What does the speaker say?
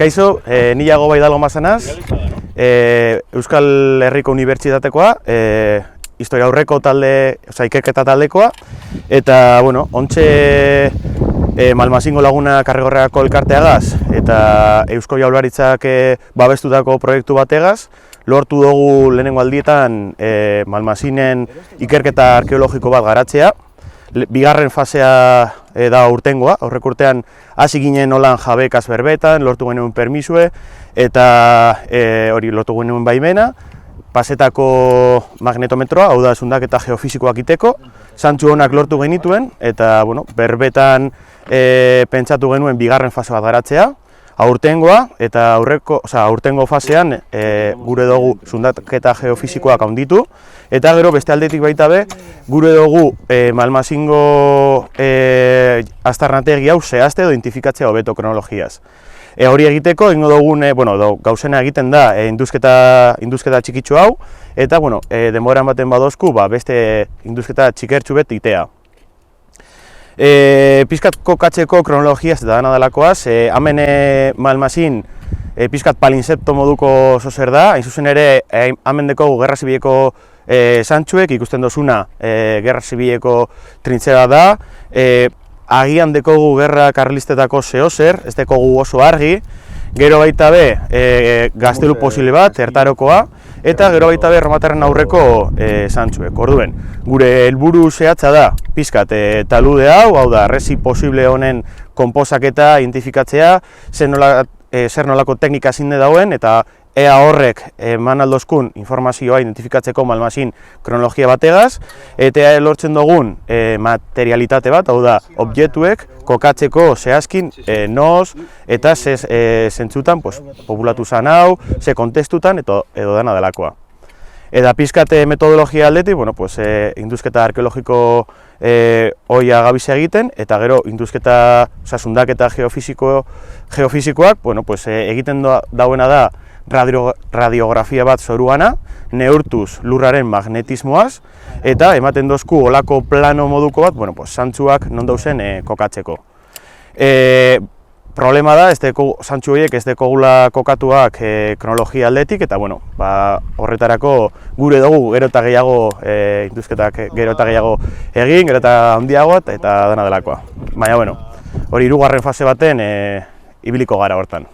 Kaixo, ni Iago Baidalgo Mazanaz, Euskal Herriko Unibertsitatekoa, historia aurreko talde, ikerketa taldekoa, eta, bueno, ontxe Malmazingo Laguna Karrigorreako elkarteagaz eta Eusko Jaurlaritzak babestutako proiektu bategaz, lortu dugu lehenengo aldietan Malmazinen ikerketa arkeologiko bat garatzea. Bigarren fasea da urtengoa, aurrek urtean hasi ginen holan jabekaz berbetan, lortu genuen permisue, eta hori lortu genuen baimena, pasetako magnetometroa, hau da zundaketa geofisikoak iteko, zantzu honak lortu genituen, eta bueno, berbetan pentsatu genuen bigarren fase bat garatzea, aurtengoa, eta aurtengo fasean gure dugu zundaketa geofisikoak handitu, eta gero beste aldetik baita be, gure dugu Malmazingo aztarnategi hau zehazte edo identifikatzea hobeto kronologiaz. Hori egiteko, egingo dugun, gauzena egiten da induzketa txikitsu hau, eta denboran baten badozku beste induzketa txikertxu bet itea. Pizkat kokatzeko kronologiaz eta dana delakoaz, hemen Malmazin pizkat palinsepto moduko zozer da, hain zuzen ere hemen dekogu Gerra Zibileko zantzuek, ikusten dozuna Gerra Zibileko trintzera da, agian dekogu Gerra Karlistetako zehozer, ez dekogu oso argi, gero baita be gaztelu posible bat, ertarokoa, eta gero baita be erromatarren aurreko zantzuek. Orduen, gure helburu zehatza da, pizkat talude hau da, resi posible honen konposaketa, identifikatzea, zer nolako teknika zinde dauen, eta ea horrek eman aldozkun informazioa identifikatzeko Malmazin kronologia bategaz, eta lortzen dugun materialitate bat, hau da, objektuek kokatzeko zehazkin noz eta zentzutan populatu zan hau, ze kontestutan edo dana delakoa. Eta pizkat metodologia aldetik, induzketa arkeologiko hoia gabizia egiten, eta gero induzketa zundaketa geofisikoak egiten dauena da radiografia bat zoruana, neurtuz lurraren magnetismoaz, eta ematen dozku olako plano moduko bat, zantzuak non dauzen kokatzeko. Problema da, zantzu horiek ez dekogula kokatuak kronologia aldetik, eta horretarako gure dugu gero eta gehiago induzketak gero eta gehiago egin, gero eta handiagoa eta dena delakoa. Baina, hori hirugarren fase baten ibiliko gara hortan.